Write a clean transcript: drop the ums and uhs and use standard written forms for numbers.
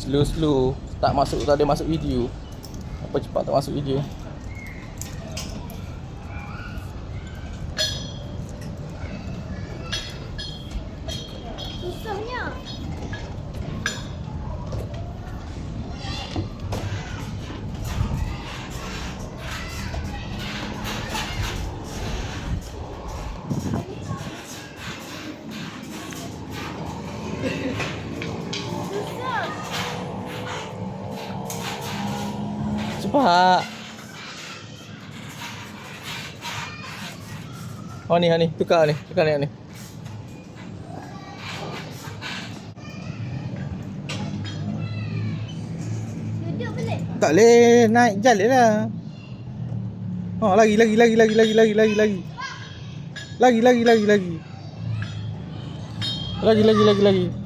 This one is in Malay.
Slow tak masuk, tak ada masuk video. Apa cepat tak masuk video. Susahnya. Cepat. Oh ni, tukar ni ni. Duduk boleh? Tak boleh, naik jalan lah. Oh, lagi. Lagi. Lagi.